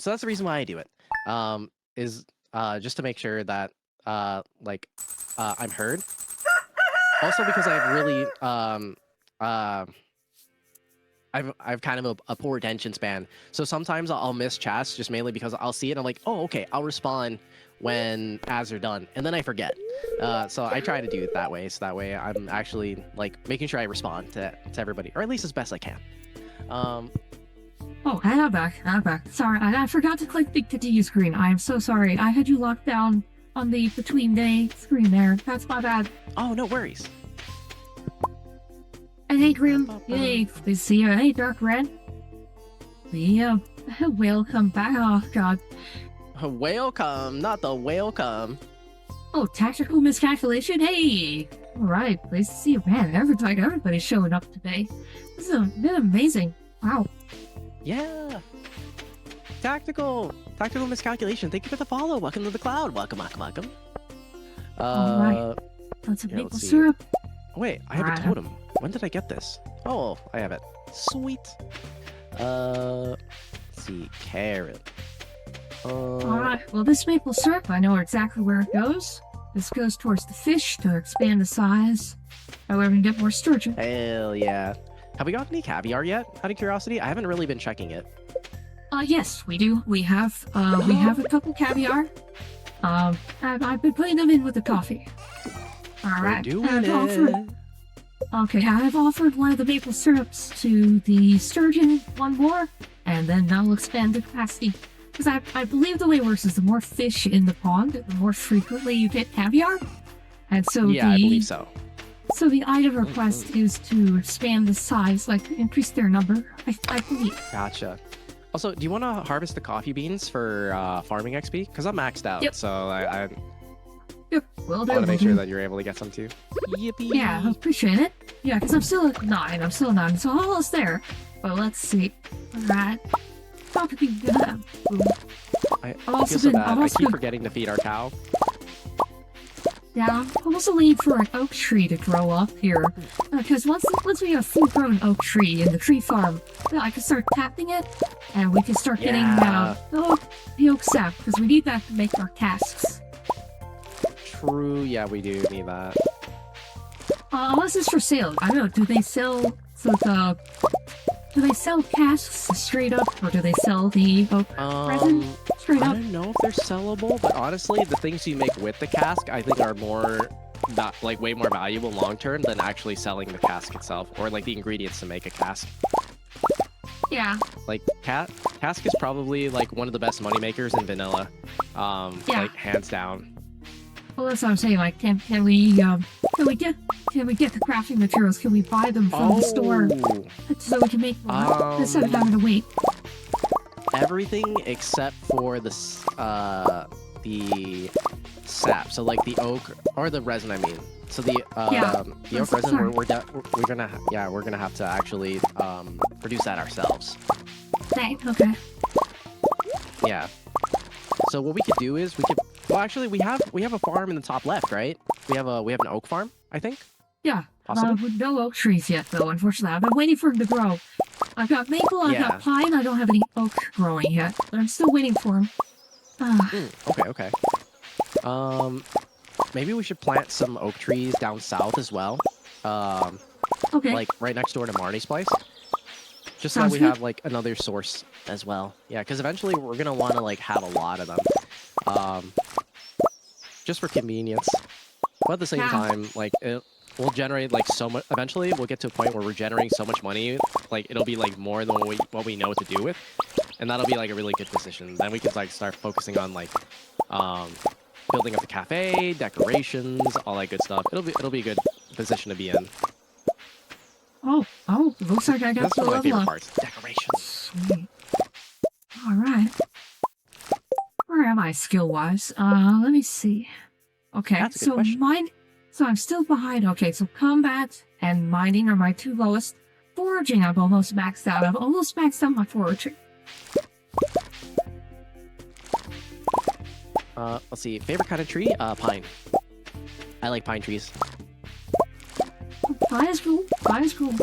So that's the reason why I do it. Is just to make sure that I'm heard. Also because I've really I've kind of a poor attention span. So sometimes I'll miss chats just mainly because I'll see it and I'm like, oh, okay, I'll respond when ads are done, and then I forget. So I try to do it that way, so that way I'm actually like making sure I respond to everybody, or at least as best I can. Oh, I'm back. Sorry, I forgot to click the continue screen. I am so sorry. I had you locked down on the between day screen there. That's my bad. Oh, no worries. And hey, Grim. Hey, good to see you. Hey, Dark Red. Yeah, welcome back. Oh, God. Welcome, not the welcome. Oh, tactical miscalculation? Hey! Alright, nice to see you. Man, everybody's showing up today. This has been amazing. Wow. Yeah. Tactical miscalculation. Thank you for the follow. Welcome to the cloud. Welcome. Alright. That's a yeah, maple syrup. Wait, I have a totem. When did I get this? Oh, I have it. Sweet. Let's see. Carrot. Alright, well this maple syrup, I know exactly where it goes. This goes towards the fish to expand the size. However, you get more sturgeon. Hell yeah. Have we got any caviar yet? Out of curiosity? I haven't really been checking it. Yes, we do. We have a couple caviar. I've been putting them in with the coffee. Alright. Okay, I've offered one of the maple syrups to the sturgeon, one more, and then I'll expand the capacity. Because I believe the way it works is the more fish in the pond, the more frequently you get caviar. And so I believe so. So the item request is to expand the size, like increase their number, I believe. Gotcha. Also, do you want to harvest the coffee beans for farming XP? Because I'm maxed out, yep. So I want to make sure that you're able to get some too. Yippee! Yeah, I appreciate it. Yeah, because I'm still at 9. So I'm almost there. But let's see. Alright. I feel so bad. I keep forgetting to feed our cow. Yeah, I'm also waiting for an oak tree to grow up here. Because once we get a full-grown oak tree in the tree farm, I can start tapping it, and we can start getting the oak sap, because we need that to make our casks. True, yeah, we do need that. Unless it's for sale. I don't know, do they sell do they sell casks straight up, or do they sell the oak resin straight up? I don't know if they're sellable, but honestly, the things you make with the cask, I think are way more valuable long term than actually selling the cask itself, or like the ingredients to make a cask. Yeah. Like cask is probably like one of the best money makers in vanilla, like hands down. Well, that's what I'm saying. Like, can we get the crafting materials? Can we buy them from the store so we can make more instead of having to wait? Everything except for the sap. So like the oak or the resin. I mean, so the oak resin. We're gonna have to actually produce that ourselves. Dang. Okay. Yeah. So what we could do is well, actually, we have a farm in the top left, right? We have an oak farm, I think. Yeah. Possibly. With no oak trees yet, though. Unfortunately, I've been waiting for them to grow. I've got maple, I've got pine. I don't have any oak growing yet, but I'm still waiting for them. Okay. Maybe we should plant some oak trees down south as well. Okay. Like right next door to Marnie's place. Just so that we have like another source as well. Yeah, because eventually we're gonna want to like have a lot of them. Just for convenience. But at the same time, like we'll generate like so much. Eventually, we'll get to a point where we're generating so much money, like it'll be like more than what we know what to do with, and that'll be like a really good position. Then we can like start focusing on like building up the cafe, decorations, all that good stuff. It'll be a good position to be in. Oh, looks like I got That's one of my favorite parts. Decorations. Sweet. All right. Where am I skill-wise? Let me see. Okay, so I'm still behind. Okay, so combat and mining are my two lowest. Foraging, I've almost maxed out. I've almost maxed out my foraging. Let's see. Favorite kind of tree? Pine. I like pine trees. Pine is cool. Pine is cool.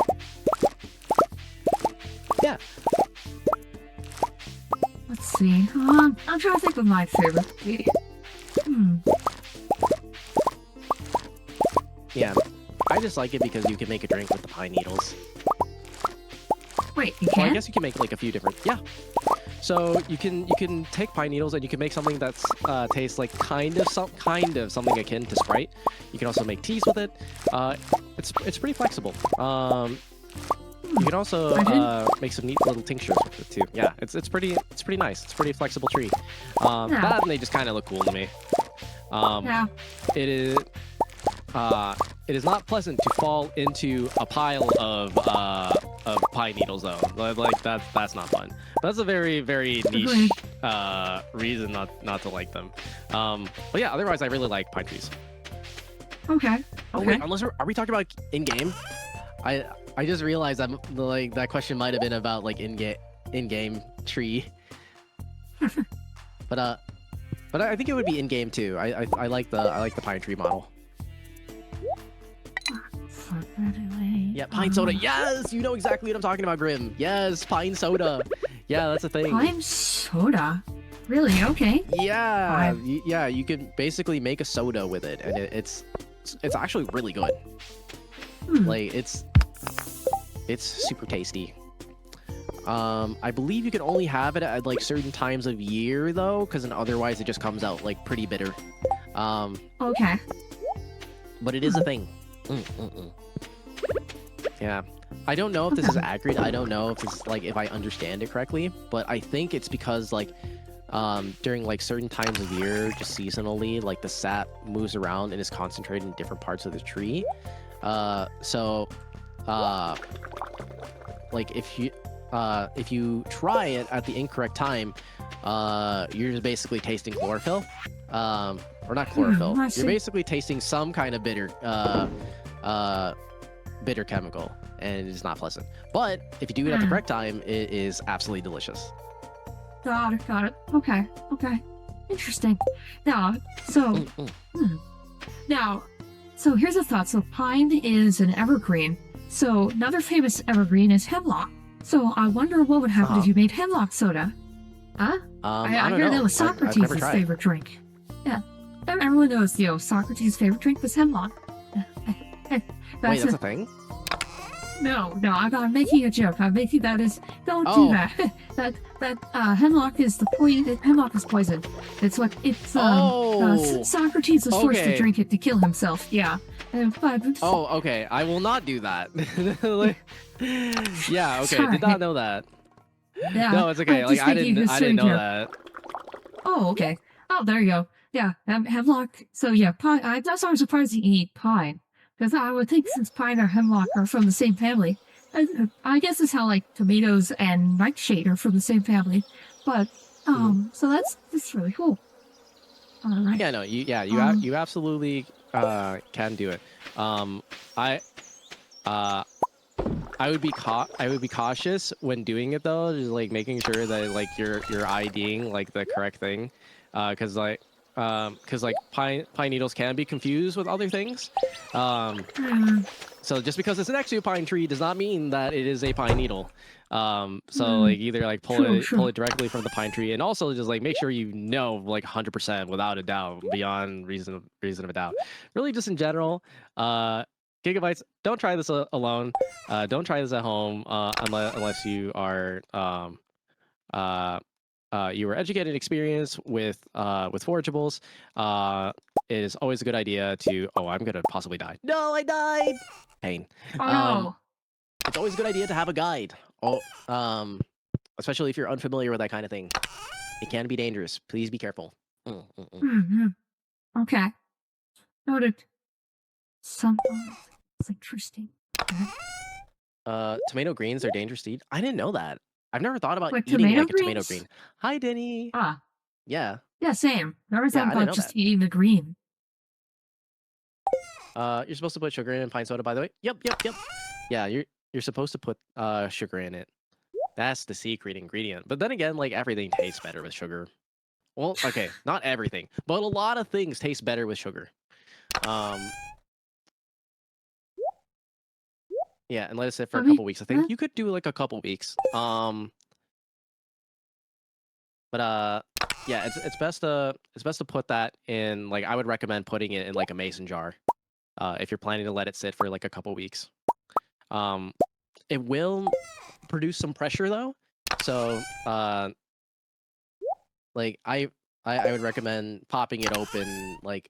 Yeah. Let's see. I'm trying to think of my favorite. Yeah, I just like it because you can make a drink with the pine needles. Wait, you Well, can? I guess you can make like a few different. Yeah. So you can take pine needles and you can make something that's tastes like kind of something akin to Sprite. You can also make teas with it. It's pretty flexible. You can also make some neat little tinctures with it too. Yeah, it's pretty nice. It's a pretty flexible tree. That and they just kind of look cool to me. Yeah. It is not pleasant to fall into a pile of pine needles though. Like that's not fun. That's a very niche reason not to like them. But yeah, otherwise I really like pine trees. Okay. Oh wait, are we talking about in game? I just realized that question might have been about like in game tree. but I think it would be in game too. I like the pine tree model. Yeah, pine soda. Yes, you know exactly what I'm talking about, Grim. Yes, pine soda. Yeah, that's a thing. Pine soda? Really? Okay. Yeah, yeah. You can basically make a soda with it, and it's actually really good. Like it's super tasty. I believe you can only have it at like certain times of year though, because otherwise it just comes out like pretty bitter. Okay. But it is a thing. Yeah. I don't know if this is accurate. I don't know if this is, like, if I understand it correctly, but I think it's because like during like certain times of year, just seasonally, like the sap moves around and is concentrated in different parts of the tree. Like if you try it at the incorrect time, you're just basically tasting chlorophyll. Or not chlorophyll. You're basically tasting some kind of bitter chemical, and it's not pleasant. But if you do it at the correct time, it is absolutely delicious. Got it. Okay. Interesting. Now, so so here's a thought. So pine is an evergreen. So another famous evergreen is hemlock. So I wonder what would happen if you made hemlock soda. Huh? I hear that was Socrates' favorite drink. Yeah. Everyone knows, Socrates' favorite drink was hemlock. Wait, that's a thing? No, I'm making a joke. I'm making that is. Don't do that. that hemlock is hemlock is poison. It's what it's. Socrates was forced to drink it to kill himself. Yeah. Okay. I will not do that. Yeah. Okay. Sorry. Did not know that. Yeah. No, it's okay. Like I didn't know that. Oh, okay. Oh, there you go. Yeah, hemlock. So yeah, pine. That's why I'm surprised you eat pine, because I would think since pine or hemlock are from the same family, I guess it's how like tomatoes and nightshade are from the same family. But so that's really cool. All right. Yeah, no, you absolutely can do it. I would be cautious when doing it though, just like making sure that like you're IDing like the correct thing, because like pine needles can be confused with other things. So just because it's next to a pine tree does not mean that it is a pine needle. So like either like pull it directly from the pine tree, and also just like make sure you know like 100% without a doubt, beyond reason of a doubt. Really, just in general, Gigabytes, don't try this alone. Don't try this at home unless you are you were educated and experienced with forageables. It is always a good idea to. Oh, I'm gonna possibly die. No, I died. Pain. It's always a good idea to have a guide. Especially if you're unfamiliar with that kind of thing. It can be dangerous. Please be careful. Okay. Noted. Something. It's interesting. Tomato greens are dangerous to eat. I didn't know that. I've never thought about eating tomato like a tomato greens? green. Hi, Denny. Yeah. Yeah, same. Never thought I didn't about know just that. eating the green. You're supposed to put sugar in pine soda, by the way. Yep. Yeah, you're supposed to put sugar in it. That's the secret ingredient. But then again, like everything tastes better with sugar. Well, okay, not everything, but a lot of things taste better with sugar. Yeah, and let it sit for a couple weeks. I think you could do like a couple weeks. But yeah, it's best to put that in like I would recommend putting it in like a mason jar. If you're planning to let it sit for like a couple weeks. Um, it will produce some pressure though. So like I would recommend popping it open like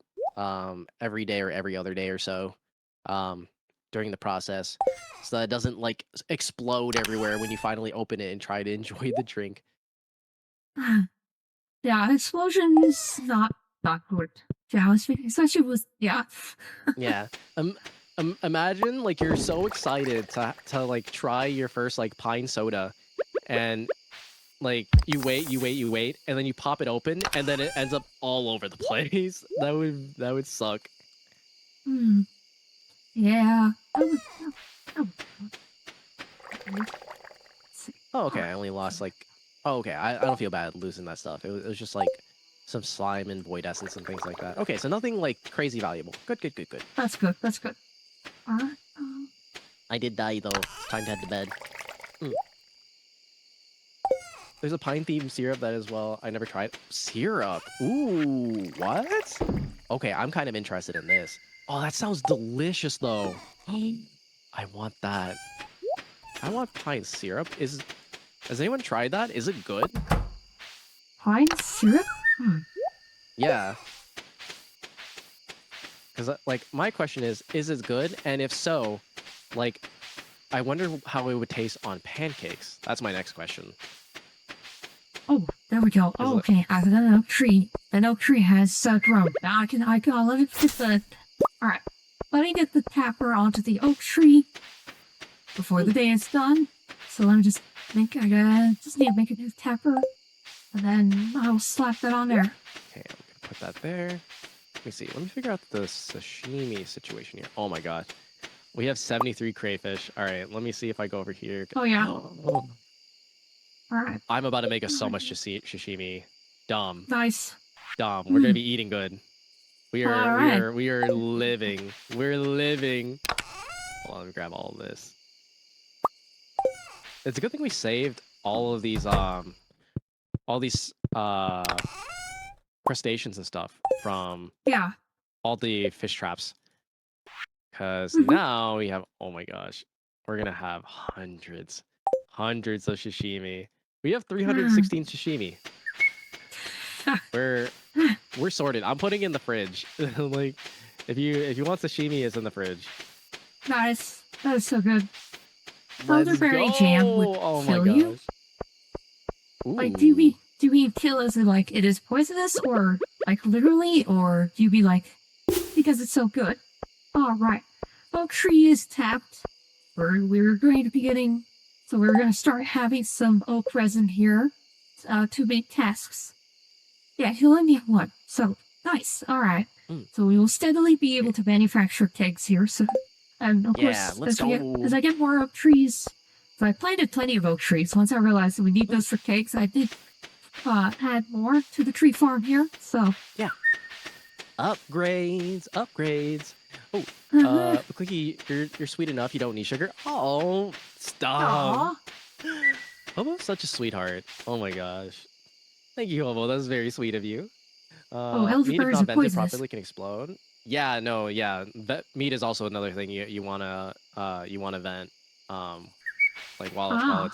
every day or every other day or so um during the process so that it doesn't like explode everywhere when you finally open it and try to enjoy the drink. Yeah, explosion is not good. Yeah, especially with yeah. Yeah. Imagine like you're so excited to like try your first like pine soda and like you wait and then you pop it open and then it ends up all over the place. That would suck. Hmm. Yeah. Let's see. Oh, All okay. right. I only lost like. Oh, okay. I don't feel bad losing that stuff. It was just like some slime and void essence and things like that. Okay, so nothing like crazy valuable. Good, good, good, good. That's good. That's good. All right. I did die though. It's time to head to bed. Mm. There's a pine themed syrup that as well. I never tried syrup. Ooh, what? Okay, I'm kind of interested in this. Oh, that sounds delicious though. I want that. I want pine syrup. Has anyone tried that? Is it good? Pine syrup? Hmm. Yeah. Because, like, my question is it good? And if so, like, I wonder how it would taste on pancakes. That's my next question. Oh, there we go. Because, Oh, okay. I got an oak tree. An oak tree has grown. Now let me get the. All right. Let me get the tapper onto the oak tree before the day is done. So let me just just need to make a new tapper, and then I'll slap that on there. okay, I'm gonna put that there. Let me see. Let me figure out the sashimi situation here. Oh my god, we have 73 crayfish. All right, let me see if I go over here. Oh yeah. Oh, All right. I'm about to make us so much sashimi. Dumb, Nice. dumb. We're gonna Mm. be eating good. We All are, we right. are, we are living. We're living. Hold on, let me grab all of this. It's a good thing we saved all these crustaceans and stuff from Yeah. all the fish traps because Mhm. now we have, oh my gosh, we're gonna have hundreds of sashimi. We have Mm. 316 sashimi. we're we're sorted. I'm putting in the fridge. Like if you want sashimi, it's in the fridge. Nice. That is so good. Let's Elderberry jam would go. Oh my kill you. gosh. Like, Ooh. do you mean kill as in like it is poisonous, or like literally, or do you be like because it's so good? All right, oak tree is tapped. We're going to be getting, so we're going to start having some oak resin here to make casks. Yeah, he'll only have one, so nice. All right, Mm. so we will steadily be Okay. able to manufacture kegs here. So, and of Yeah, course, let's as go. I get more oak trees, so I planted plenty of oak trees. Once I realized that we need Mm. those for cakes, I did add more to the tree farm here. So, Yeah. Upgrades, upgrades. Oh, Clicky, you're sweet enough. You don't need sugar. Oh, stop. aw, Hobo's such a sweetheart. Oh my gosh. Thank you, Hobo. That's very sweet of you. oh, Meat, if elderberries not are vented poisonous. properly, can explode. Yeah, no, yeah. Meat is also another thing you wanna vent. Um, like Ah,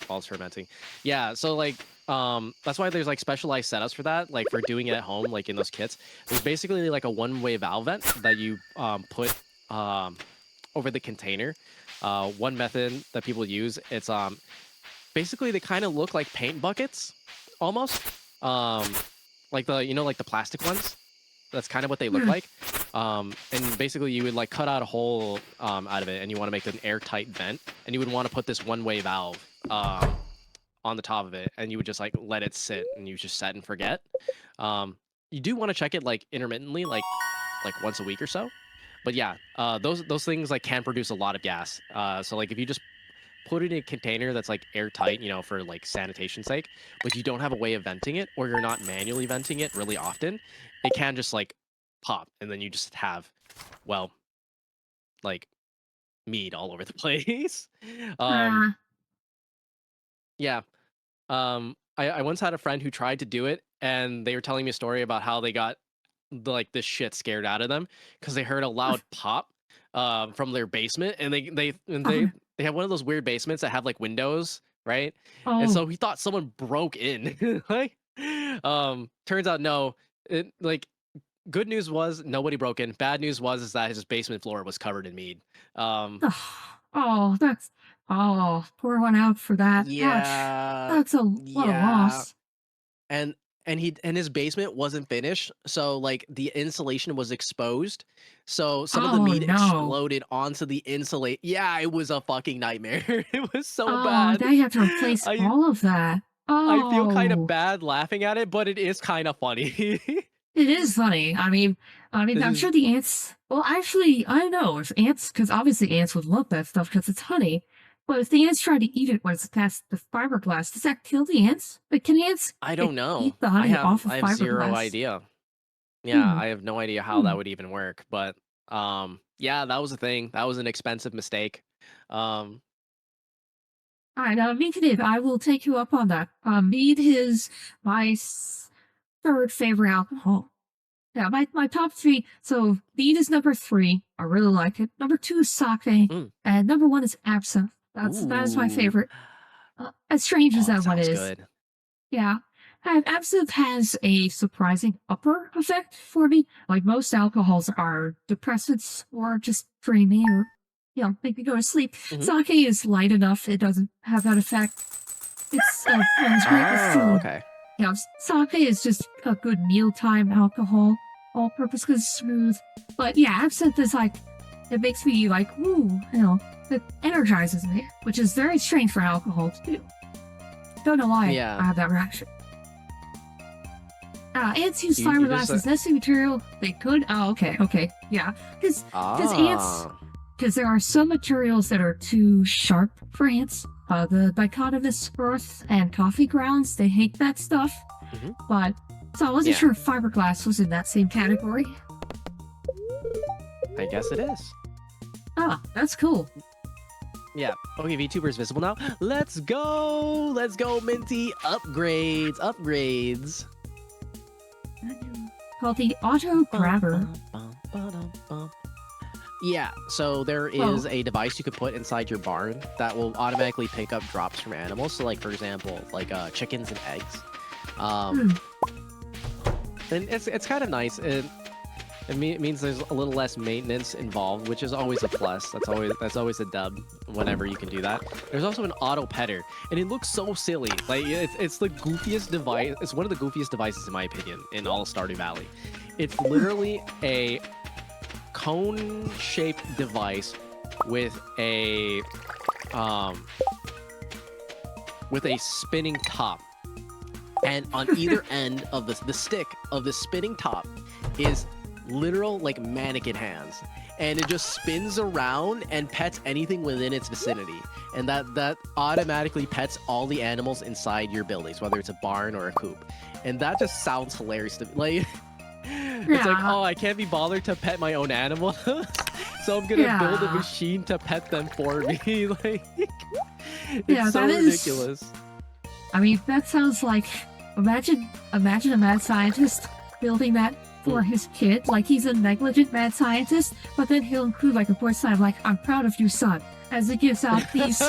while it's fermenting. Yeah, so like that's why there's like specialized setups for that, like for doing it at home, like in those kits. There's basically like a one-way valve vent that you put um over the container. One method that people use, it's basically they kind of look like paint buckets almost. Um like the plastic ones. That's kind of what they look hmm, like. And basically, you would like cut out a hole out of it, and you want to make an airtight vent, and you would want to put this one-way valve on the top of it, and you would just like let it sit, and you just set and forget. You do want to check it like intermittently, like once a week or so. But yeah, those things like can produce a lot of gas. So like if you just put it in a container that's like airtight, for like sanitation sake, but you don't have a way of venting it, or you're not manually venting it really often, it can just like pop, and then you just have, well, like meat all over the place. um, ah, yeah. I once had a friend who tried to do it, and they were telling me a story about how they got like this shit scared out of them because they heard a loud pop from their basement, and Oh, they have one of those weird basements that have like windows, right? And oh, so he thought someone broke in. Like, turns out no. Like, good news was nobody broke in. Bad news was is that his basement floor was covered in mead. Um, oh, that's pour one out for that. Ouch. yeah, That's what a yeah. loss. and and his basement wasn't finished, so like the insulation was exposed, so some of the Oh meat no. exploded onto the insulate. Yeah, it was a fucking nightmare. It was so Oh, bad. now you have to replace i all of that. I feel kind of Oh, bad laughing at it, but it is kind of funny. it is funny. This I'm is sure the ants. Well, actually, I don't know if ants, because obviously ants would love that stuff because it's honey. But if the ants try to eat it when it's past the fiberglass, does that kill the ants? Like, can ants I don't eat know. the honey off of I have zero fiberglass? idea. Yeah, Hmm. I have no idea how Hmm. that would even work, but yeah, that was a thing. That was an expensive mistake. Um All right, mead Dave, I will take you up on that. Mead is my third favorite alcohol. Yeah, my top three. So mead is number three. I really like it. Number two is sake, mm, and number one is absinthe. That is my ooh. favorite. As strange as Oh, that that one sounds is, good. yeah. And absinthe has a surprising upper effect for me. Like most alcohols are depressants or just dreamy or make me go to sleep. Mhm. Sake is light enough; it doesn't have that effect. It's great, but Oh, still, okay. sake is just a good mealtime alcohol, all purpose because it's smooth. But yeah, absinthe is like, it makes me like, ooh, it energizes me, which is very strange for alcohol to do. Don't know why I Yeah. have that reaction. Ants use You just fiberglass as nesting material. They could. Oh, okay, yeah. Because ants, ah. because there are some materials that are too sharp for ants. The dichotomous earth and coffee grounds, they hate that stuff. Mhm. But so I wasn't Yeah, sure if fiberglass was in that same category. I guess it is. Ah, that's cool. Yeah. Okay, VTuber is visible now. Let's go. Let's go, Minty. Upgrades. Upgrades. Called the auto grabber. Yeah, so there Oh, is a device you could put inside your barn that will automatically pick up drops from animals. So, like, for example, like chickens and eggs. Um, hmm. and it's kind of nice. It means there's a little less maintenance involved, which is always a plus. That's always a dub whenever you can do that. There's also an auto petter, and it looks so silly. Like it's the goofiest device. It's one of the goofiest devices in my opinion in all of Stardew Valley. It's literally a cone-shaped device with a spinning top, and on either end of the stick of the spinning top is literal like mannequin hands, and it just spins around and pets anything within its vicinity, and that automatically pets all the animals inside your buildings, whether it's a barn or a coop. And that just sounds hilarious to me. Like, it's like, Yeah, oh, I can't be bothered to pet my own animals, so I'm gonna build a yeah, machine to pet them for me. Like, yeah. it's so That is. ridiculous. That sounds like imagine a mad scientist building that for his kid. Like he's a negligent mad scientist, but then he'll include like a voice sign like "I'm proud of you, son," as it gives out these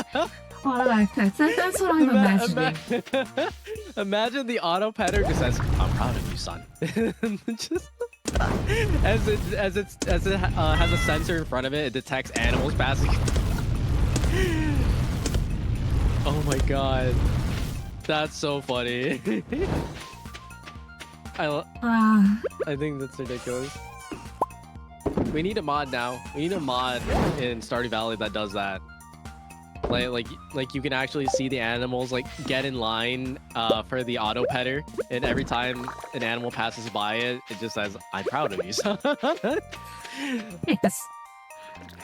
automatic pets. That's what I'm imagining. Imagine the auto petter just says, "I'm proud of you, son." Just as it has a sensor in front of it, it detects animals passing. Oh my god, that's so funny. Uh, I think that's ridiculous. We need a mod now. We need a mod in Stardew Valley that does that. Like you can actually see the animals like get in line for the auto petter, and every time an animal passes by it, it just says, "I'm proud of you, son." yes.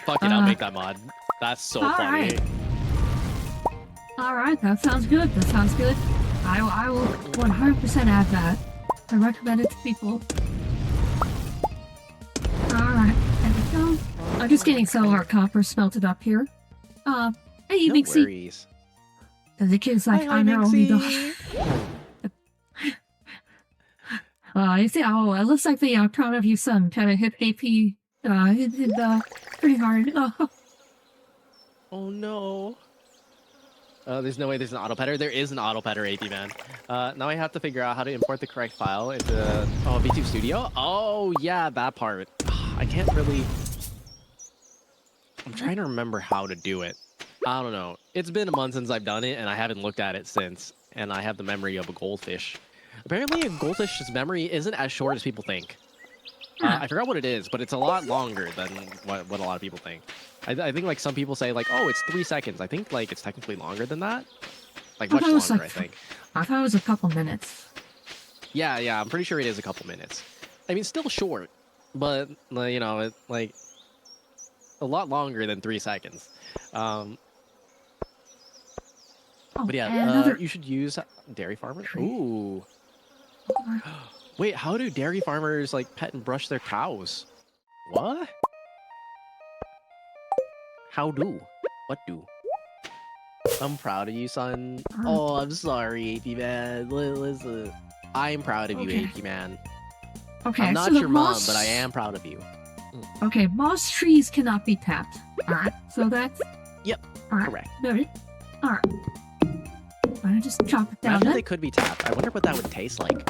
Fuck it, I'll make that mod. That's so All funny. right. All right. That sounds good. That sounds good. I will 100% add that. I recommend it to people. Alright, there we go. I'm just getting some of our copper smelted up here. Hey, No Nixie. worries. The kid's like, Hi, I know, we Nixie. don't. You see, oh, it looks like the Crown of You son kind of hit AP, hit pretty hard. Oh, Oh no. There's no way there's an auto petter. There is an auto petter, AP man. Now I have to figure out how to import the correct file into VTube Studio. Oh yeah, that part. I can't really. I'm trying to remember how to do it. I don't know. It's been a month since I've done it, and I haven't looked at it since. And I have the memory of a goldfish. Apparently, a goldfish's memory isn't as short as people think. I forgot what it is, but it's a lot longer than what a lot of people think. I think like some people say like, oh, it's 3 seconds. I think like it's technically longer than that. Like much longer, like, I think. I thought it was a couple minutes. Yeah, I'm pretty sure it is a couple minutes. I mean, still short, but you know, it, like a lot longer than 3 seconds. But yeah, you should use dairy farmers. Ooh. Wait, how do dairy farmers like pet and brush their cows? What? How do? What do? I'm proud of you, son. Oh, I'm sorry, AP man. Listen, I'm proud of you, AP man. Okay, I'm not so your mom, but I am proud of you. Okay, moss trees cannot be tapped. Alright, so that's... Yep, correct. Noted. Alright. I just chop it down. Imagine they could be tapped. I wonder what that would taste like.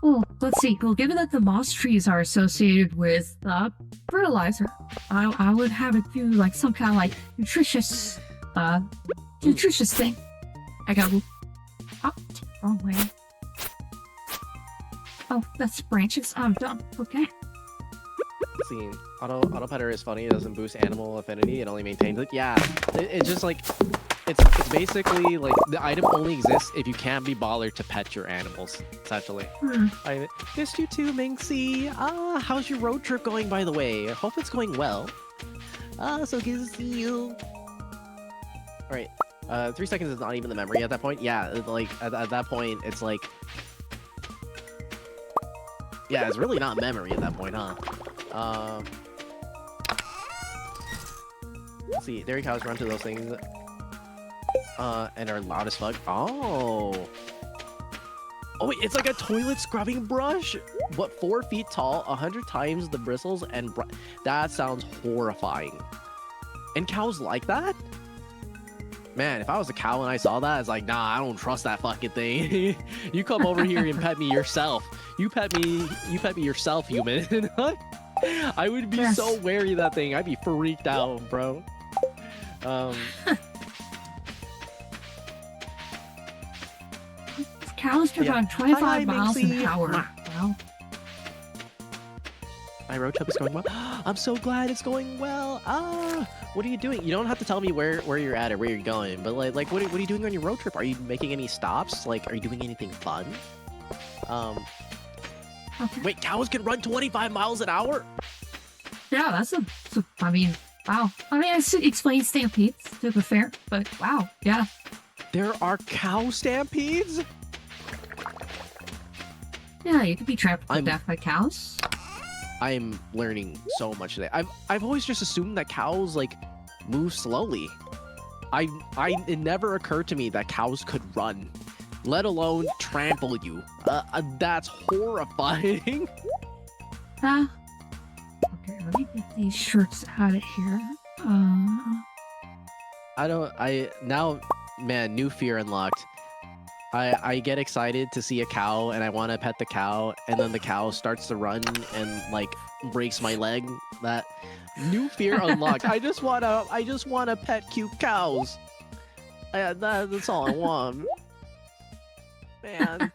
Well, let's see. Well, given that the moss trees are associated with fertilizer, I would have it do like some kind of like nutritious thing. I got wrong way. Oh, that's branches. I'm done. Okay. Let's see. Auto petter is funny. It doesn't boost animal affinity. It only maintains it. Yeah, it's just like it's basically like the item only exists if you can't be bothered to pet your animals. Essentially. I missed you too, Minxie. How's your road trip going, by the way? I hope it's going well. So good to see you. All right. 3 seconds is not even the memory at that point. Yeah, like at that point, it's like. Yeah, it's really not memory at that point, huh? Let's see, dairy cows run to those things, and are loud as fuck. Oh, wait, it's like a toilet scrubbing brush. What, 4 feet tall, 100 times the bristles, and that sounds horrifying. And cows like that? Man, if I was a cow and I saw that, it's like, nah, I don't trust that fucking thing. You come over here and pet me yourself. You pet me yourself, human. I would be so wary of that thing. I'd be freaked out, bro. Cows can run 25 miles an hour. Wow. My road trip is going well. I'm so glad it's going well. What are you doing? You don't have to tell me where you're at or where you're going, but like what are you doing on your road trip? Are you making any stops? Like, are you doing anything fun? Okay. Wait, cows can run 25 miles an hour? Yeah, that's I mean, wow. I mean, it explains stampedes, to be fair, but wow, yeah. There are cow stampedes? Yeah, you could be trapped to death by cows. I'm learning so much today. I've always just assumed that cows like move slowly. It never occurred to me that cows could run, let alone trample you. That's horrifying. Okay, let me get these shirts out of here. Now, man, new fear unlocked. I get excited to see a cow and I want to pet the cow, and then the cow starts to run and like breaks my leg. That new fear unlocked. I just wanna pet cute cows. That's all I want. Man.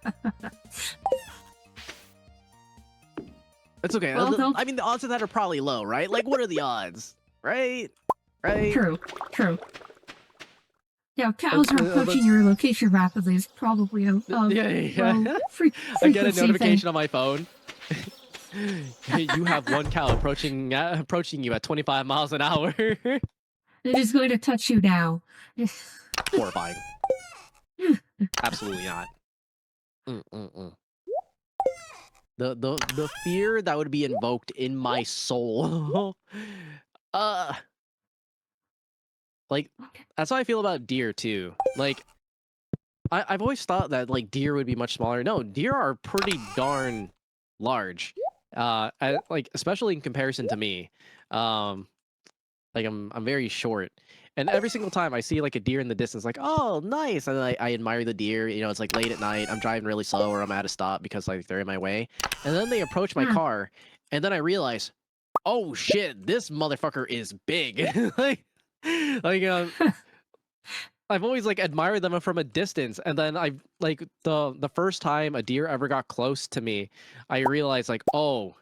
It's okay. Well, I mean, the odds of that are probably low, right? Like, what are the odds? Right? True. Yeah, cows are approaching your location rapidly. It's probably a I get a notification on my phone. Hey, you have one cow approaching you at 25 miles an hour. It is going to touch you now. Horrifying. Absolutely not. The fear that would be invoked in my soul. Like, that's how I feel about deer too. Like, I've always thought that like deer would be much smaller. No, deer are pretty darn large. Like especially in comparison to me. Um, like I'm very short. And every single time I see like a deer in the distance, like, oh, nice. And then I admire the deer. You know, it's like late at night. I'm driving really slow or I'm at a stop because like they're in my way. And then they approach my Hmm. car. And then I realize, oh shit, this motherfucker is big. like I've always like admired them from a distance, and then I like the first time a deer ever got close to me, I realized like, oh,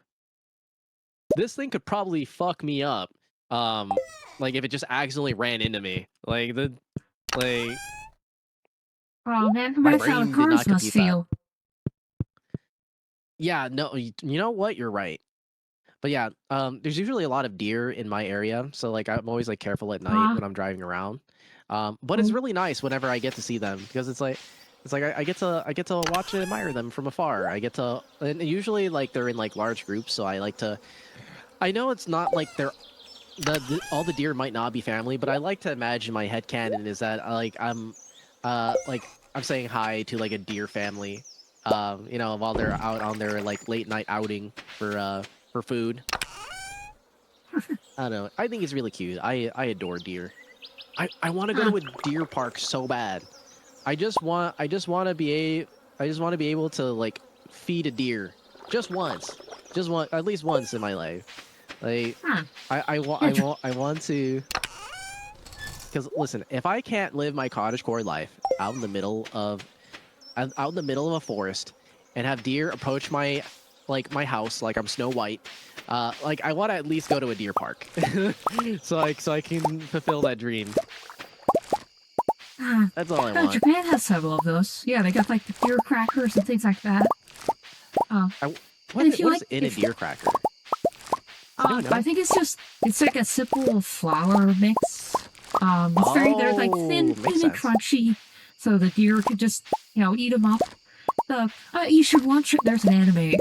this thing could probably fuck me up. Um, like if it just accidentally ran into me, like Oh man, my that's how the brain did cars not must compute that. feel. Yeah, no, you know what? You're right. But yeah, there's usually a lot of deer in my area, so like I'm always like careful at night Ah, when I'm driving around. But it's oh, really nice whenever I get to see them because it's like I get to watch and admire them from afar. I get to and usually like they're in like large groups, so I like to. I know it's not like they're all the deer might not be family, but I like to imagine my headcanon is that like I'm saying hi to like a deer family, you know, while they're out on their like late night outing for food. I don't know. I think it's really cute. I adore deer. I want to go huh. to a deer park so bad. I just want to I just want to be able to like feed a deer just once. Just one at least once in my life. Like Huh. I Yeah, want I want to cuz listen, if I can't live my cottagecore life out in the middle of a forest and have deer approach my house like I'm Snow White. Like I want to at least go to a deer park, so I can fulfill that dream. huh. That's all I Oh, want. Japan has several of those. Yeah, they got like the deer crackers and things like that. Uh, I, and if you what is like, in a if deer cracker? Does anyone I know? think it's like a simple flour mix. They're like Oh, makes thin and sense. crunchy, so the deer could just eat them up. You should watch it. There's an anime.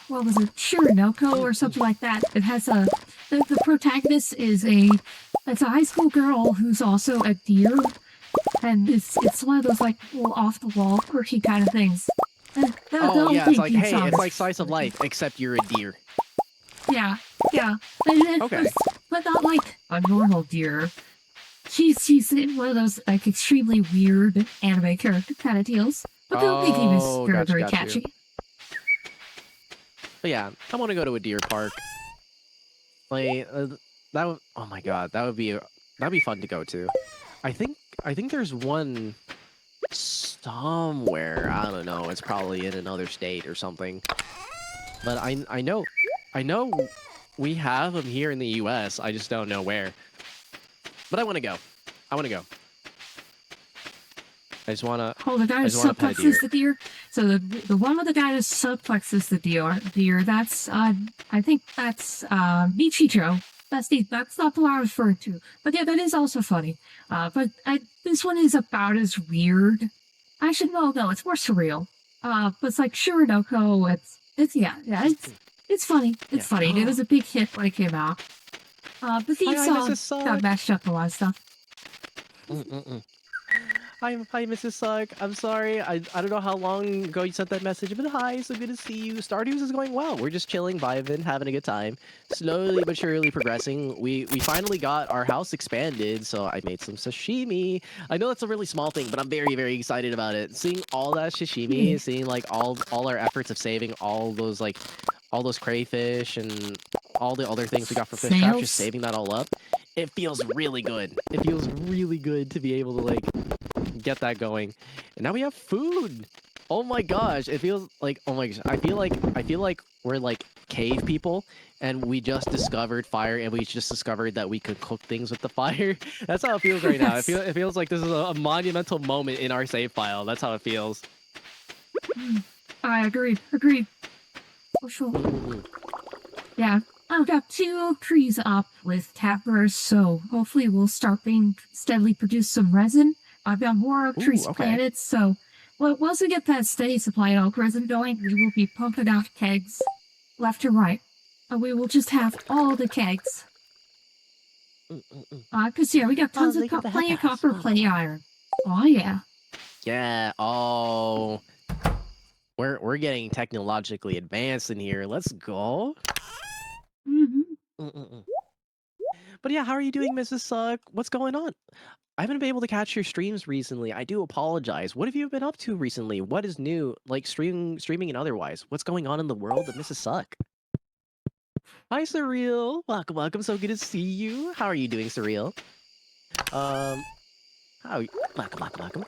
What was it? Shirinoko or something like that. It has the protagonist is it's a high school girl who's also a deer, and it's one of those like little off the wall quirky kind of things. And the Oh yeah, it's opening like theme hey, song it's is like slice of really good. life, except you're a deer. Yeah, yeah. And Okay. but not like a normal deer. She's in one of those like extremely weird anime character kind of deals. But the opening theme is Oh, very, very got you. catchy. But yeah, I want to go to a deer park. Like that would. Oh my god, that'd be fun to go to. I think there's one somewhere. I don't know. It's probably in another state or something. But I know we have them here in the U.S. I just don't know where. But I want to go. I want to go. Oh, the guy I who just wanna pet a suplexes deer. the deer. So the one with the guy who suplexes the deer. That's I think that's Michito. That's not the one I was referring to. But yeah, that is also funny. This one is about as weird. Actually, no, it's more surreal. But it's like Shirinoko. It's yeah, it's funny. Yeah. It's funny. It was a big hit when it came out. The theme Hi, song Mrs. got Sugg. mashed up a lot of stuff. Mm-mm-mm. Hi, Mrs. Sugg. I'm sorry. I don't know how long ago you sent that message, but hi, so good to see you. Stardew is going well. We're just chilling, vibing, having a good time. Slowly but surely progressing. We finally got our house expanded, so I made some sashimi. I know that's a really small thing, but I'm very, very excited about it. Seeing all that Yeah. sashimi, seeing like all our efforts of saving all those crayfish and all the other things we got for fish traps, just Snails. saving that all up. It feels really good. It feels really good to be able to like get that going. And now we have food. Oh my gosh, it feels like oh my gosh. I feel like we're like cave people and we just discovered fire and we just discovered that we could cook things with the fire. That's how it feels right now. Yes. It feels like this is a monumental moment in our save file. That's how it feels. I agreed. Agreed. For sure. Mm-mm-mm. Yeah. I've got 2 trees up with tappers, so hopefully we'll start being steadily produce some resin. I've got more oak Ooh, trees okay. planted, so once we get that steady supply of oak resin going, we will be pumping out kegs left and right. And we will just have all the kegs. Mm-mm-mm. Cause yeah, we got Oh, tons of look at plenty of that. copper, plenty of iron. Oh yeah. Yeah. Oh, we're getting technologically advanced in here. Let's go. Mm-hmm. Mm-mm-mm. But yeah, how are you doing, Mrs. Suck? What's going on? I haven't been able to catch your streams recently. I do apologize. What have you been up to recently? What is new, like streaming and otherwise? What's going on in the world of Mrs. Suck? Hi, Surreal. Welcome, welcome. So good to see you. How are you doing, Surreal? How? Welcome, welcome, welcome.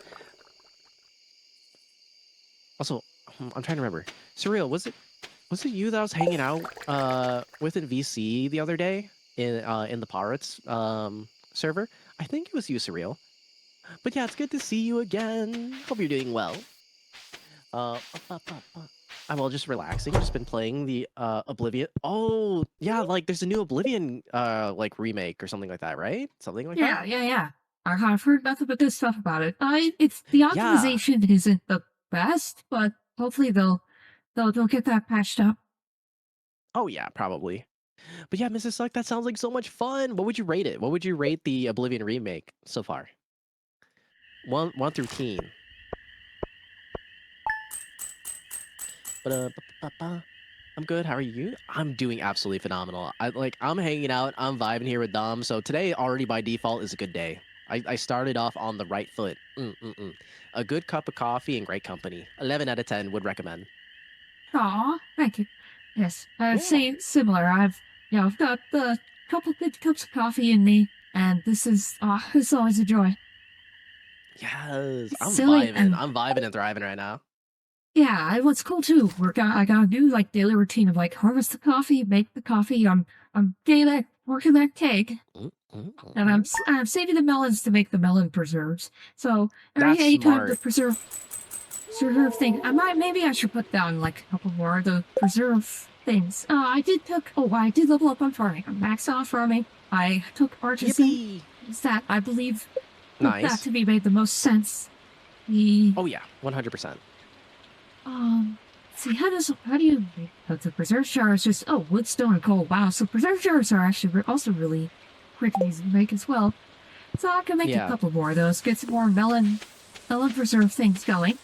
Also, I'm trying to remember. Surreal, was it you that I was hanging out with in VC the other day in the Pirates server? I think it was you, Surreal. But yeah, it's good to see you again. Hope you're doing well. Uh, I'm all just relaxing. Just been playing the Oblivion. Oh, yeah, like there's a new Oblivion like remake or something like that, right? Something like that. Yeah. I've heard nothing but good stuff about it. It's the Yeah. optimization isn't the best, but hopefully they'll get that patched up. Oh yeah, probably. But yeah, Mrs. Suck, that sounds like so much fun. What would you rate it? What would you rate the Oblivion remake so far? One through teen. I'm good. How are you? I'm doing absolutely phenomenal. I'm hanging out. I'm vibing here with Dom. So today already by default is a good day. I started off on the right foot. A good cup of coffee and great company. 11 out of 10 would recommend. Aw, thank you. Yes, Yeah. similar. I've got a couple good cups of coffee in me, and this is always a joy. Yes. It's silly and I'm vibing and thriving right now. yeah, and what's cool too, I got a new like daily routine of like harvest the coffee, make the coffee. I'm getting that working that keg, and I'm saving the melons to make the melon preserves. So That's any time the smart. preserve thing, maybe I should put down like a couple more of the preserve things. I did level up on farming. I'm maxed out farming. I took artisan. Yippee. Is that I believe that Nice. to me made the most sense. The Oh yeah, 100%. See, how do you make the preserve jars? Just wood, stone, and coal. Wow, so preserve jars are actually also really quick and easy to make as well. So I can make a Yeah. couple more of those. Get some more melon preserve things going.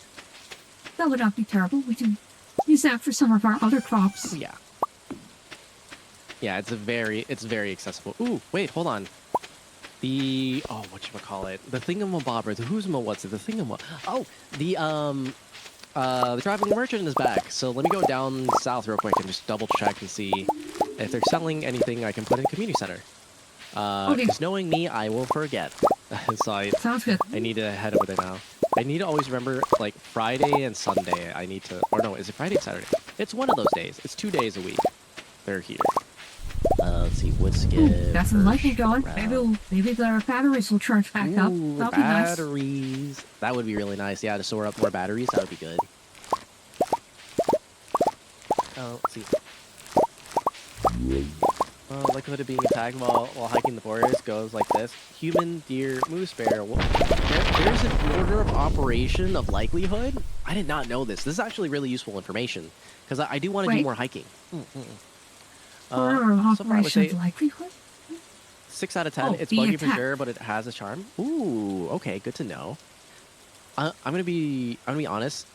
That would not be terrible. We can use that for some of our other crops. Yeah. Yeah, it's very accessible. Ooh, wait, hold on. The whatchamacallit? The thingamabobber, the what's it? The thingamab. Oh, the traveling merchant is back. So let me go down south real quick and just double check and see if they're selling anything I can put in community center. Because knowing me, I will forget. So Sounds good. I need to head over there now. I need to always remember, like, Friday and Sunday, I need to... Or no, is it Friday and Saturday? It's one of those days. It's 2 days a week. They're here. Let's see, woodskip... Got some lightning going. Maybe the batteries will charge back up. That'll batteries. Be nice. That would be really nice. Yeah, to store up more batteries, that would be good. Let's see. Likelihood of being attacked while hiking the forest goes like this. Human, deer, moose, bear. There's an order of operation of likelihood? I did not know this. This is actually really useful information. Because I do want to do more hiking. Order of so far I would say operation likelihood? 6 out of 10. It's buggy for sure, but it has a charm. Ooh, okay, good to know. I'm gonna be honest.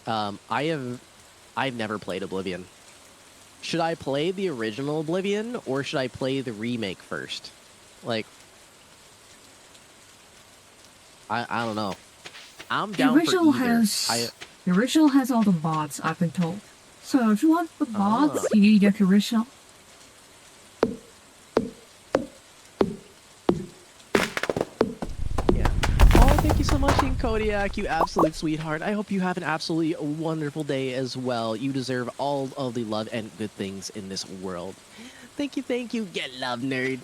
I've never played Oblivion. Should I play the original Oblivion or should I play the remake first? Like, I don't know. I'm down for either. The original has all the mods, I've been told. So if you want the mods, you need to get the original. Yeah. Oh, thank you so much, Kodiak, you absolute sweetheart. I hope you have an absolutely wonderful day as well. You deserve all of the love and good things in this world. Thank you. Get love, nerd.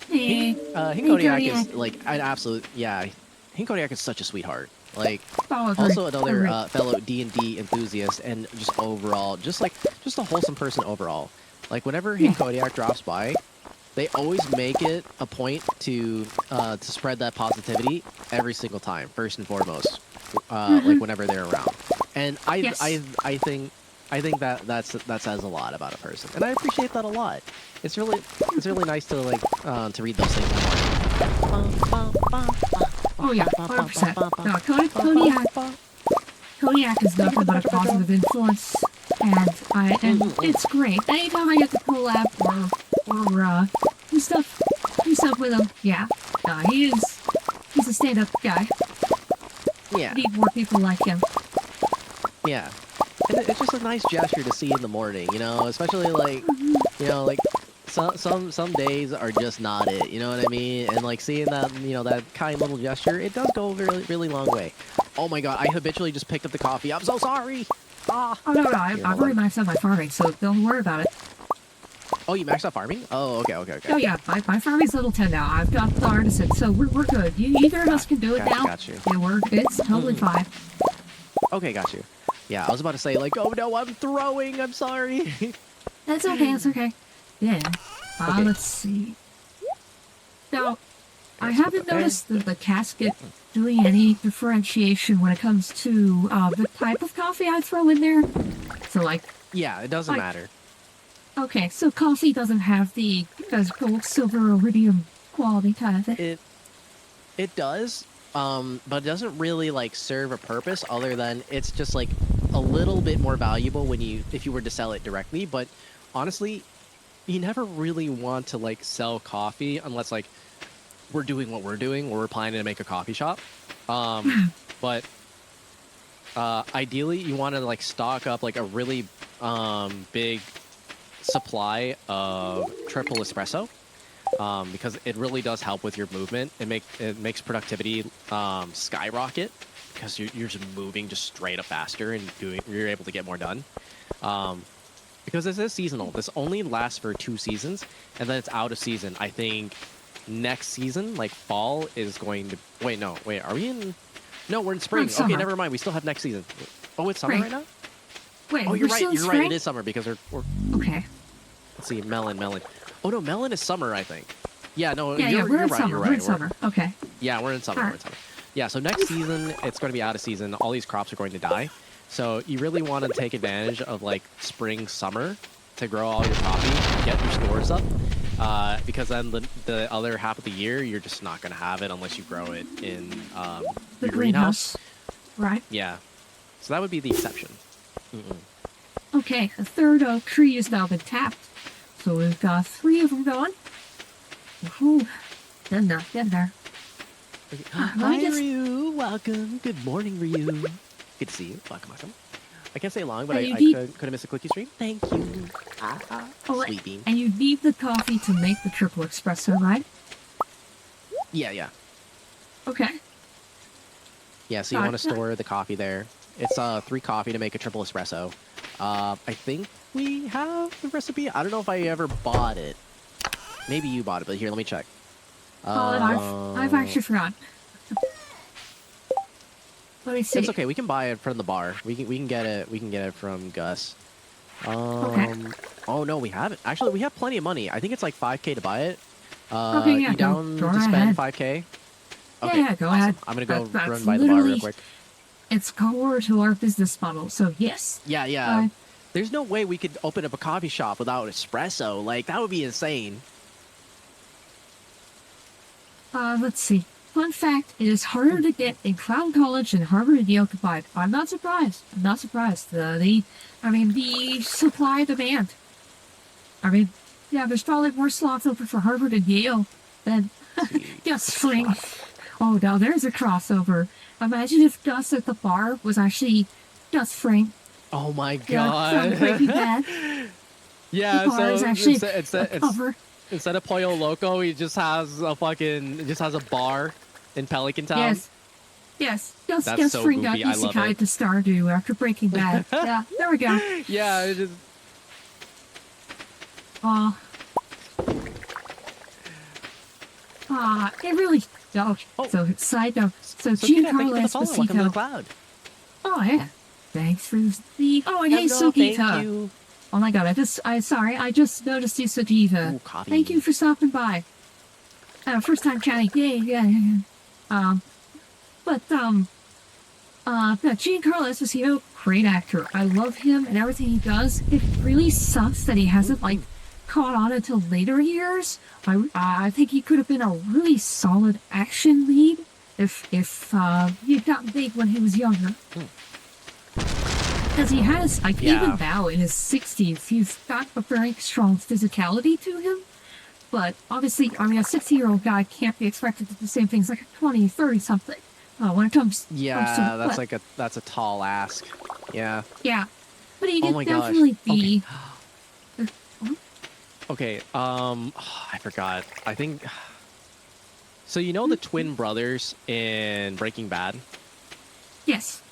Kodiak is like an absolute, yeah. Kodiak is such a sweetheart. Like, also another fellow D&D enthusiast and just overall, just a wholesome person overall. Like, whenever Kodiak drops by, they always make it a point to spread that positivity every single time, first and foremost, like whenever they're around. And I think that says a lot about a person, and I appreciate that a lot. It's really nice to to read those things. Oh yeah, 100%. No, Kodiak is nothing but a positive influence, and it's great. Anytime I get to collab or do stuff with him, yeah. He's a stand-up guy. Yeah. Need more people like him. Yeah. And it's just a nice gesture to see in the morning, you know, especially like, you know, like some days are just not it, you know what I mean? And like seeing that, you know, that kind little gesture, it does go a really, really long way. Oh my god, I habitually just picked up the coffee. I'm so sorry. Ah. Oh no, I've already maxed out my farming, so don't worry about it. Oh, you maxed out farming? Oh, okay. Oh yeah, my farming's level 10 now. I've got the artisan, so we're good. Either of us can do it now. Got you. Yeah, it's totally fine. Okay, got you. Yeah, I was about to say like, oh no, I'm throwing. I'm sorry. That's okay. It's okay. Yeah. Okay. Let's see. Now, I haven't noticed the casket doing any differentiation when it comes to the type of coffee I throw in there. So like. Yeah, it doesn't matter. Okay, so coffee doesn't have the gold, silver, iridium quality kind of thing. It does, but it doesn't really like serve a purpose other than it's just like a little bit more valuable if you were to sell it directly. But honestly, you never really want to like sell coffee unless like we're doing what we're doing, or we're planning to make a coffee shop. But ideally, you want to like stock up like a really big supply of triple espresso, because it really does help with your movement. It makes productivity skyrocket because you're just moving just straight up faster and you're able to get more done. Because this is seasonal. This only lasts for 2 seasons, and then it's out of season. I think next season, like fall, is going to wait. Are we in? No, we're in spring. Okay, never mind. We still have next season. Oh, it's summer right now. Wait, oh, you're right. You're right. It is summer because we're okay. Let's see, melon. Oh no, melon is summer, I think. Yeah, no, yeah, you're right. Summer. You're right. We're in summer. Okay. Yeah, we're in summer. We're in summer. Yeah, so next season it's going to be out of season. All these crops are going to die. So you really want to take advantage of like spring, summer to grow all your coffee, get your stores up, because then the other half of the year you're just not going to have it unless you grow it in the your greenhouse. Right. Yeah. So that would be the exception. Okay, the third oak tree has now been tapped. So we've got 3 of them going. Ooh, getting there. Okay. Hi, Ryu. Welcome. Good morning, Ryu. Good to see you. Welcome. I can't stay long, but I couldn't miss a Klicky stream. Thank you. Sweet bean. And you need the coffee to make the triple espresso, right? Yeah. Okay. Yeah, so you want to store the coffee there. It's 3 coffee to make a triple espresso. I think we have the recipe. I don't know if I ever bought it. Maybe you bought it, but here, let me check. I've actually forgotten. Let me see. It's okay. We can buy it from the bar. We can get it. We can get it from Gus. Okay. Oh no, we haven't. Actually, we have plenty of money. I think it's like 5K to buy it. Okay, yeah. You down go to spend ahead. 5K? Okay, Yeah, go ahead. I'm gonna go That's run by the bar real quick. It's core to our business model, so yes. Yeah. There's no way we could open up a coffee shop without espresso. Like, that would be insane. Let's see. Fun fact, it is harder to get in Crown College than Harvard and Yale combined. I'm not surprised. The supply demand. I mean, yeah, there's probably more slots open for Harvard and Yale than Gus Fring. Oh, now there's a crossover. Imagine if Gus at the bar was actually Gus Fring. Oh my god. From Breaking Bad. Yeah, the bar is actually a cover. Instead of Pollo Loco, he just has a bar in Pelican Town. Yes. Gus so Fring got goofy. I love isekai it. to Stardew after Breaking Bad. Yeah, there we go. Yeah, it just... It really... Oh, so side note. So Giancarlo Esposito... Oh, yeah. Thanks for the... Oh, and hey, Sugita. Thank you. Oh my god, I just noticed you, Sugita. Ooh, coffee. Thank you for stopping by. First time chatting. Yeah. Giancarlo Esposito, great actor. I love him and everything he does. It really sucks that he hasn't, caught on until later years. I think he could have been a really solid action lead if he got big when he was younger. Because he has, like, even now in his 60s, he's got a very strong physicality to him. But obviously, I mean, a 60-year-old guy can't be expected to do the same things like a 20, 30-something. When it comes, that's a tall ask. Yeah. Yeah, but he could definitely be. Okay. I forgot. I think. So you know the twin brothers in Breaking Bad? Yes.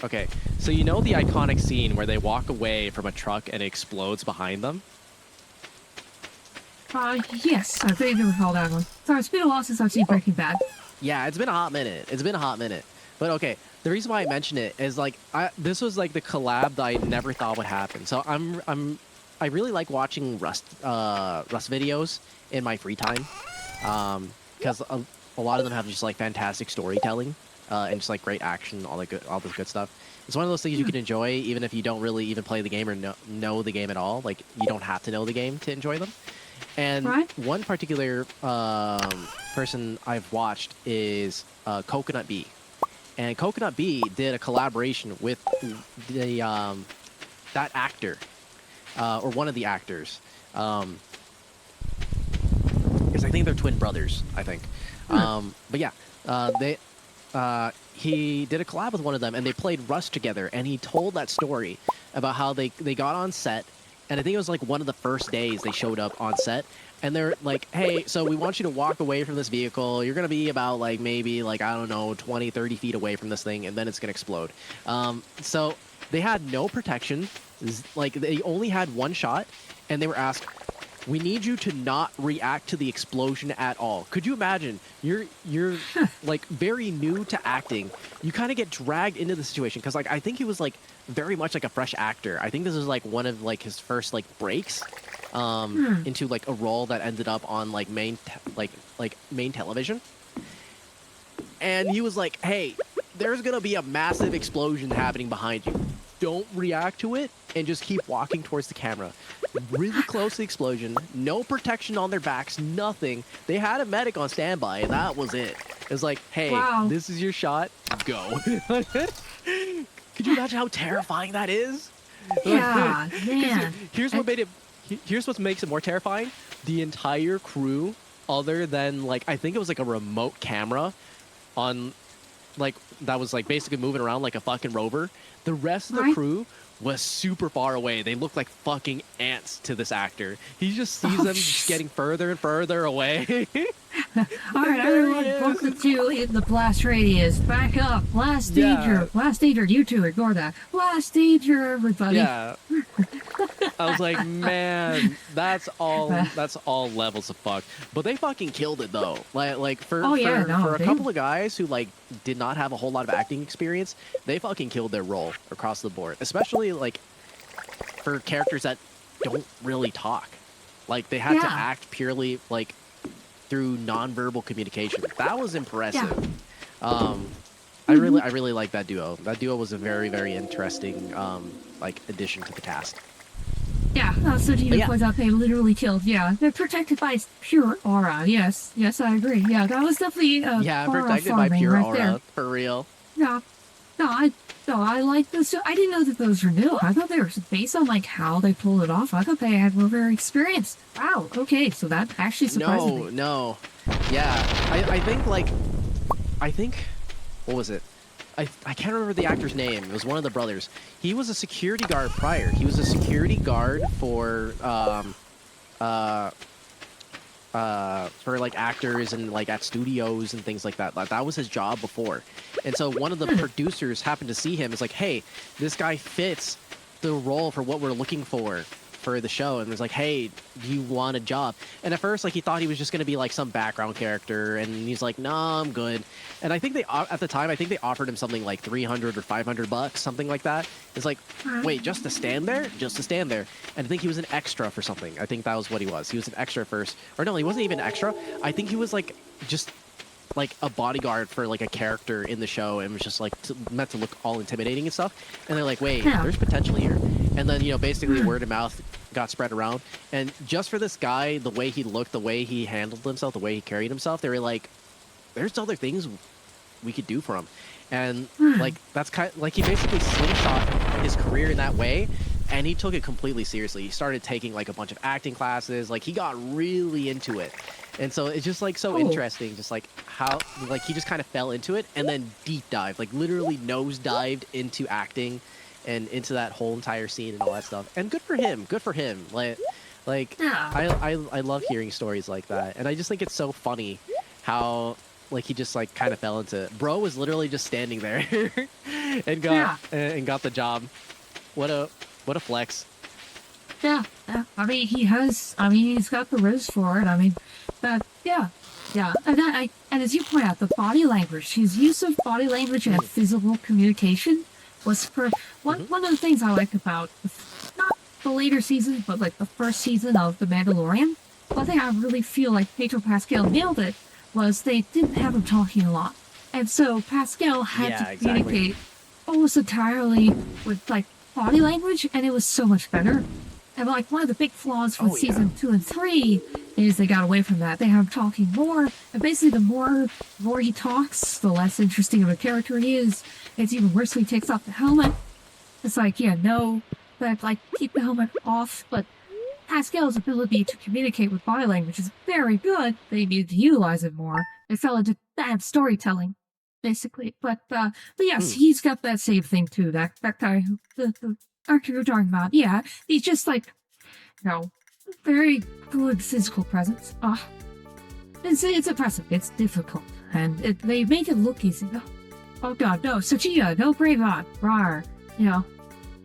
Okay. So you know the iconic scene where they walk away from a truck and it explodes behind them? Yes, I think they recall that one. Sorry, it's been a while since I've seen Breaking Bad. Yeah, it's been a hot minute. But okay, the reason why I mention it is like this was like the collab that I never thought would happen. So I really like watching Rust videos in my free time, because a lot of them have just like fantastic storytelling, and just like great action, all this good stuff. It's one of those things you can enjoy even if you don't really even play the game or know the game at all. Like you don't have to know the game to enjoy them. And one particular person I've watched is Coconut Bee. And Coconut Bee did a collaboration with the that actor, or one of the actors. Because I think they're twin brothers, I think. But yeah, he did a collab with one of them, and they played Rust together. And he told that story about how they got on set. And I think it was like one of the first days they showed up on set. And they're like, hey, so we want you to walk away from this vehicle. You're going to be about like maybe like, I don't know, 20, 30 feet away from this thing. And then it's going to explode. So they had no protection. Like they only had one shot. And they were asked, we need you to not react to the explosion at all. Could you imagine? You're like very new to acting. You kind of get dragged into the situation. Because like I think he was like very much like a fresh actor. I think this is like one of like his first like breaks into like a role that ended up on like main television. And he was like, hey, there's gonna be a massive explosion happening behind you. Don't react to it and just keep walking towards the camera. Really close to the explosion, no protection on their backs, nothing. They had a medic on standby and that was it. It was like, hey, this is your shot, go. Could you imagine how terrifying that is? Yeah, man. Here's what makes it more terrifying. The entire crew, other than like, I think it was like a remote camera on, like, that was like basically moving around like a fucking rover. The rest of the crew was super far away. They looked like fucking ants to this actor. He just sees them just getting further and further away. Alright, everyone, focus to in the blast radius. Back up. Blast danger. Blast danger. You two, ignore that. Blast danger, everybody. Yeah. I was like, man, that's all levels of fuck. But they fucking killed it though. Like for a couple of guys who like did not have a whole lot of acting experience, they fucking killed their role across the board. Especially like for characters that don't really talk. Like they had to act purely like through nonverbal communication. That was impressive. I really like that duo. That duo was a very, very interesting like addition to the cast. Yeah, so do you point out they literally killed. Yeah, they're protected by pure aura. Yes, I agree. Yeah, that was definitely protected by pure aura there. For real. Yeah, I like this. I didn't know that those were new. I thought they were based on like how they pulled it off. I thought they were very experienced. Wow. Okay, so that actually surprised me. No. Yeah, I think, what was it? I can't remember the actor's name. It was one of the brothers. He was a security guard prior. He was a security guard for like actors and like at studios and things like that. Like, that was his job before. And so one of the producers happened to see him. It's like, hey, this guy fits the role for what we're looking for the show, and was like, hey, do you want a job? And at first, like, he thought he was just going to be like some background character, and he's like, no, I'm good. And I think at the time they offered him something like $300 or $500, something like that. It's like, wait, just to stand there? And I think he was an extra for something. I think that was what he was. He was an extra first, or no, he wasn't even an extra. I think he was like just like a bodyguard for like a character in the show, and was just like meant to look all intimidating and stuff. And they're like, wait, there's potential here. And then, basically word of mouth got spread around. And just for this guy, the way he looked, the way he handled himself, the way he carried himself, they were like, there's other things we could do for him. And like that's kind of, like he basically slingshot his career in that way, and he took it completely seriously. He started taking like a bunch of acting classes, like he got really into it. And so it's just like so interesting, just like how like he just kind of fell into it and then deep dived, like literally nose dived into acting and into that whole entire scene and all that stuff. And good for him, good for him. Like I love hearing stories like that, and I just think it's so funny how like he just like kind of fell into it. Bro was literally just standing there and got the job. What a flex. Yeah. I mean, he's got the riz for it. I mean, but yeah. And as you point out, the body language, his use of body language and physical communication was one of the things I liked about not the later seasons, but like the first season of The Mandalorian. One thing I really feel like Pedro Pascal nailed it was they didn't have him talking a lot, and so Pascal had to communicate almost entirely with like body language, and it was so much better. And like one of the big flaws from season 2 and 3 is they got away from that. They have him talking more, and basically the more he talks, the less interesting of a character he is. It's even worse when he takes off the helmet. It's like, like keep the helmet off, but Pascal's ability to communicate with body language is very good. They needed to utilize it more. They fell into bad storytelling, basically. But yes, he's got that same thing too. That guy, the actor you're talking about, yeah, he's just like, very good physical presence. It's impressive. It's difficult, and they make it look easy though. Oh god, no, Sochia, no Bravon, rawr,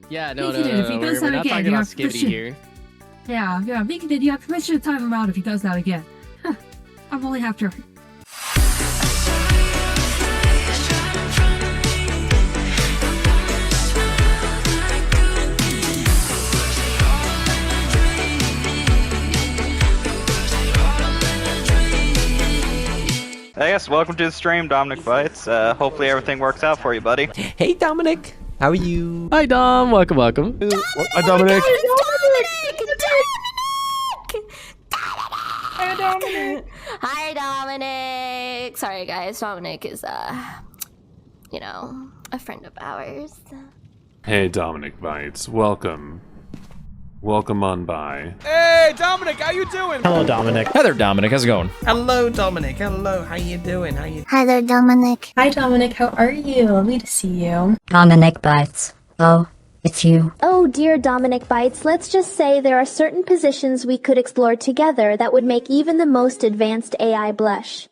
Yeah, no, if he does we're that not again, talking about Skibidi here. Yeah, Mickey did. You have permission to time him out if he does that again. I'm only half joking. Hey guys, welcome to the stream, Dominic Bytes. Hopefully everything works out for you, buddy. Hey Dominic, how are you? Hi Dom, welcome. Hi Dominic. Hi Dominic. Hi Dominic. Sorry guys, Dominic is a friend of ours. Hey Dominic Bytes, welcome. Welcome on by. Hey Dominic, how you doing? Hello Dominic. Hi there, Dominic. How's it going? Hello Dominic. Hello. How you doing? Hi there, Dominic. Hi Dominic, how are you? Lovely to see you. Dominic Bytes. Oh, it's you. Oh dear Dominic Bytes, let's just say there are certain positions we could explore together that would make even the most advanced AI blush.